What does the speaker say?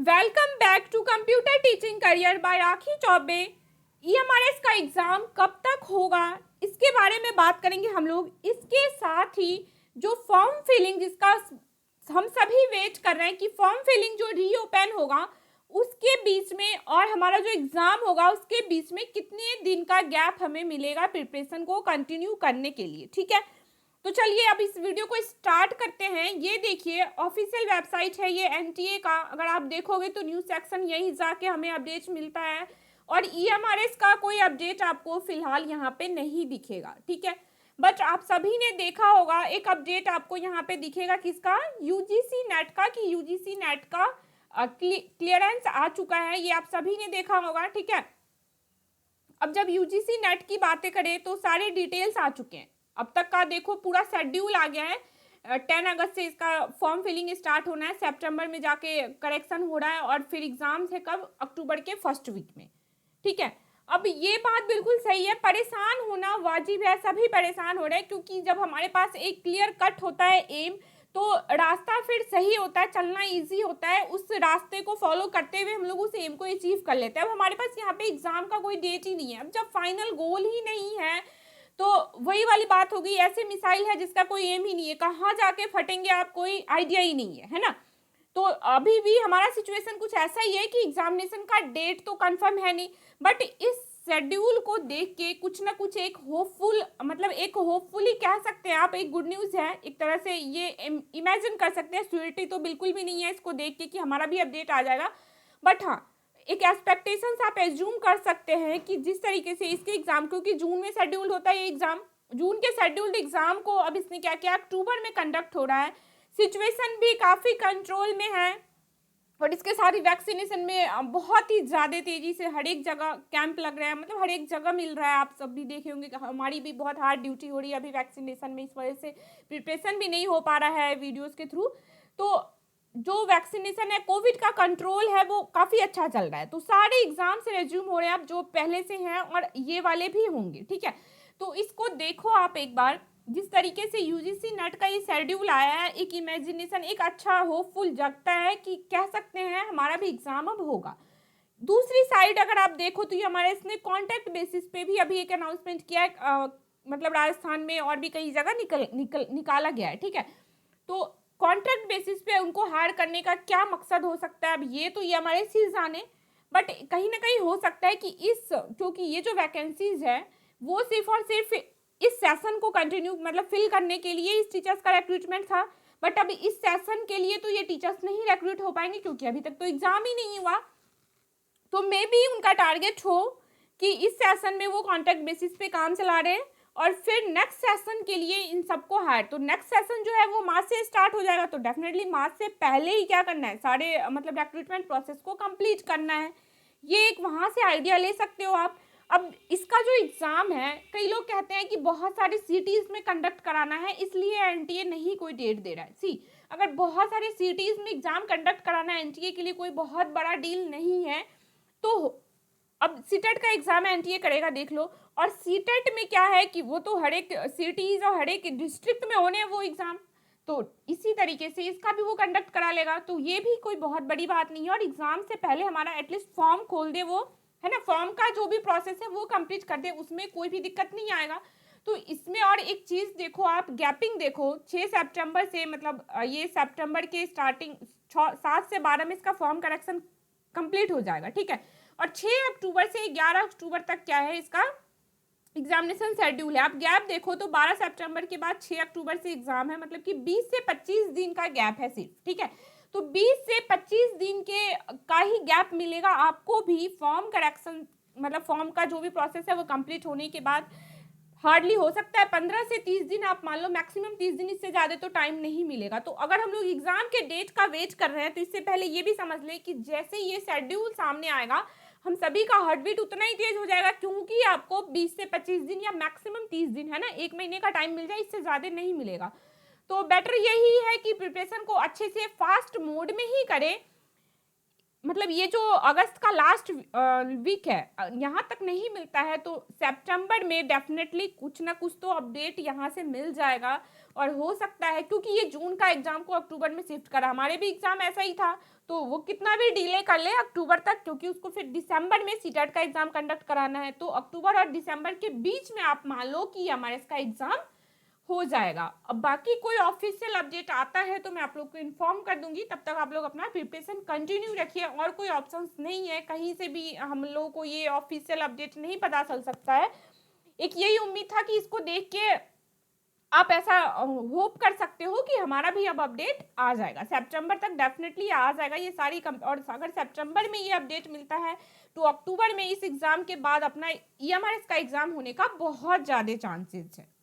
Welcome back to computer teaching career by Rakhi Chaubey. EMRS का exam कब तक होगा इसके बारे में बात करेंगे हम लोग। इसके साथ ही जो फॉर्म फिलिंग जिसका हम सभी वेट कर रहे हैं कि फॉर्म फिलिंग जो रीओपन होगा उसके बीच में और हमारा जो एग्जाम होगा उसके बीच में कितने दिन का गैप हमें मिलेगा प्रिपरेशन को कंटिन्यू करने के लिए। ठीक है, तो चलिए अब इस वीडियो को स्टार्ट करते हैं। ये देखिए ऑफिशियल वेबसाइट है ये एनटीए का। अगर आप देखोगे तो न्यूज़ सेक्शन यहीं जाके हमें अपडेट्स मिलता है और ईएमआरएस का कोई अपडेट आपको फिलहाल यहाँ पे नहीं दिखेगा। ठीक है, बट आप सभी ने देखा होगा एक अपडेट आपको यहाँ पे दिखेगा किसका, यूजीसी नेट का, कि यूजीसी नेट का क्लियरेंस आ चुका है, ये आप सभी ने देखा होगा। ठीक है, अब जब यूजीसी नेट की बातें करें तो सारे डिटेल्स आ चुके हैं। अब तक का देखो पूरा शेड्यूल आ गया है। 10 अगस्त से इसका फॉर्म फिलिंग स्टार्ट होना है, सितंबर में जाके करेक्शन हो रहा है और फिर एग्जाम्स है कब, अक्टूबर के फर्स्ट वीक में। ठीक है, अब ये बात बिल्कुल सही है, परेशान होना वाजिब है, सभी परेशान हो रहे हैं क्योंकि जब हमारे पास एक क्लियर कट होता है एम तो रास्ता फिर सही होता है, चलना इजी होता है, उस रास्ते को फॉलो करते हुए हम लोग उस एम को अचीव कर लेते हैं। अब हमारे पास यहाँ पे एग्जाम का कोई डेट ही नहीं है, अब जब फाइनल गोल ही नहीं है तो वही वाली बात होगी, ऐसे मिसाइल है जिसका कोई एम ही नहीं है, कहाँ जाके फटेंगे आप कोई आइडिया ही नहीं है ना। तो अभी भी हमारा सिचुएशन कुछ ऐसा ही है कि एग्जामिनेशन का डेट तो कंफर्म है नहीं, बट इस शेड्यूल को देख के कुछ ना कुछ एक होपफुल, मतलब एक होपफुली कह सकते हैं आप, एक गुड न्यूज़ है एक तरह से, ये इमेजिन कर सकते हैं। श्योरिटी तो बिल्कुल भी नहीं है इसको देख के कि हमारा भी अपडेट आ जाएगा, बट हाँ एक एक्सपेक्टेशंस आप एज्यूम कर सकते हैं कि जिस तरीके से इसके एग्जाम, क्योंकि जून में शेड्यूल्ड होता है ये एग्जाम, जून के शेड्यूल्ड एग्जाम को अब इसने क्या किया, अक्टूबर में कंडक्ट हो रहा है। सिचुएशन भी काफ़ी कंट्रोल में है और इसके साथ ही वैक्सीनेशन में बहुत ही ज़्यादा तेज़ी से हर एक जगह कैंप लग रहा है, मतलब हर एक जगह मिल रहा है। आप सब भी देखे होंगे कि हमारी भी बहुत हार्ड ड्यूटी हो रही है अभी वैक्सीनेशन में, इस वजह से प्रिपरेशन भी नहीं हो पा रहा है वीडियोज़ के थ्रू। तो जो वैक्सीनेशन है, कोविड का कंट्रोल है, वो काफ़ी अच्छा चल रहा है। तो सारे एग्जाम से रेज्यूम हो रहे हैं अब जो पहले से हैं और ये वाले भी होंगे। ठीक है, तो इसको देखो आप एक बार, जिस तरीके से यूजीसी नेट का ये शेड्यूल आया है, एक इमेजिनेशन, एक अच्छा होपफुल जगता है कि कह सकते हैं हमारा भी एग्जाम अब होगा। दूसरी साइड अगर आप देखो तो ये हमारे इसने कॉन्ट्रैक्ट बेसिस पे भी अभी एक अनाउंसमेंट किया है, मतलब राजस्थान में और भी कई जगह निकाला गया है। ठीक है, तो कॉन्ट्रैक्ट बेसिस पे उनको हायर करने का क्या मकसद हो सकता है, अब ये तो ये हमारे चीज जाने, बट कहीं ना कहीं हो सकता है कि इस, क्योंकि ये जो वैकेंसीज है वो सिर्फ और सिर्फ इस सेशन को कंटिन्यू, मतलब फिल करने के लिए इस टीचर्स का रिक्रूटमेंट था, बट अब इस सेशन के लिए तो ये टीचर्स नहीं रिक्रूट हो पाएंगे क्योंकि अभी तक तो एग्जाम ही नहीं हुआ। तो मे बी उनका टारगेट हो कि इस सेशन में वो कॉन्ट्रैक्ट बेसिस पे काम चला रहे हैं और फिर नेक्स्ट सेशन के लिए इन सबको हायर। तो नेक्स्ट सेशन जो है वो मार्च से स्टार्ट हो जाएगा, तो डेफिनेटली मार्च से पहले ही क्या करना है, सारे मतलब रिक्रूटमेंट प्रोसेस को कंप्लीट करना है। ये एक वहाँ से आइडिया ले सकते हो आप। अब इसका जो एग्ज़ाम है, कई लोग कहते हैं कि बहुत सारी सिटीज़ में कंडक्ट कराना है इसलिए एनटीए नहीं कोई डेट दे रहा है। सी, अगर बहुत सारी सिटीज़ में एग्ज़ाम कंडक्ट कराना है एनटीए के लिए कोई बहुत बड़ा डील नहीं है, तो अब सीटेट का एग्जाम एनटीए करेगा, देख लो। और सीटेट में क्या है कि वो तो हर एक सिटीज और हर एक डिस्ट्रिक्ट में होने हैं वो एग्जाम, तो इसी तरीके से इसका भी वो कंडक्ट करा लेगा, तो ये भी कोई बहुत बड़ी बात नहीं है। और एग्जाम से पहले हमारा एटलीस्ट फॉर्म खोल दे वो, है ना, फॉर्म का जो भी प्रोसेस है वो कंप्लीट कर दे, उसमें कोई भी दिक्कत नहीं आएगा। तो इसमें और एक चीज़ देखो आप, गैपिंग देखो, 6 सितंबर से, मतलब ये सितंबर के स्टार्टिंग 7 से 12 में इसका फॉर्म करेक्शन कंप्लीट हो जाएगा। ठीक है, और 6 अक्टूबर से 11 अक्टूबर तक क्या है इसका एग्जामिनेशन शेड्यूल है। आप गैप देखो तो 12 सितंबर के बाद 6 अक्टूबर से एग्जाम है, मतलब कि 20 से 25 दिन का गैप है सिर्फ। ठीक है, तो 20 से 25 दिन के का ही गैप मिलेगा आपको भी फॉर्म करेक्शन, मतलब फॉर्म का जो भी प्रोसेस है वो कंप्लीट होने के बाद। हार्डली हो सकता है 15 से 30 दिन, आप मान लो मैक्सिमम 30 दिन, इससे ज़्यादा तो टाइम नहीं मिलेगा। तो अगर हम लोग एग्जाम के डेट का वेट कर रहे हैं तो इससे पहले ये भी समझ लें कि जैसे ये शेड्यूल सामने आएगा हम सभी का हार्ट बीट उतना ही तेज हो जाएगा, क्योंकि आपको 20 से 25 दिन या मैक्सिमम 30 दिन, है ना, 1 महीने का टाइम मिल जाए, इससे ज़्यादा नहीं मिलेगा। तो बेटर यही है कि प्रिपरेशन को अच्छे से फास्ट मोड में ही करें। मतलब ये जो अगस्त का लास्ट वीक है यहाँ तक नहीं मिलता है, तो सितंबर में डेफिनेटली कुछ ना कुछ तो अपडेट यहाँ से मिल जाएगा। और हो सकता है क्योंकि ये जून का एग्जाम को अक्टूबर में शिफ्ट करा, हमारे भी एग्जाम ऐसा ही था, तो वो कितना भी डिले कर ले अक्टूबर तक, क्योंकि उसको फिर दिसंबर में सीटेट का एग्जाम कंडक्ट कराना है, तो अक्टूबर और दिसंबर के बीच में आप मान लो कि एमआरएस का एग्जाम हो जाएगा। अब बाकी कोई ऑफिशियल अपडेट आता है तो मैं आप लोग को इन्फॉर्म कर दूंगी, तब तक आप लोग अपना प्रिपरेशन कंटिन्यू रखिए। और कोई ऑप्शंस नहीं है, कहीं से भी हम लोगों को ये ऑफिशियल अपडेट नहीं पता चल सकता है। एक यही उम्मीद था कि इसको देख के आप ऐसा होप कर सकते हो कि हमारा भी अब अपडेट आ जाएगा, सितंबर तक डेफिनेटली आ जाएगा ये सारी और अगर सितंबर में ये अपडेट मिलता है तो अक्टूबर में इस एग्जाम के बाद अपना ईएमआरएस का एग्जाम होने का बहुत ज़्यादा चांसेस है।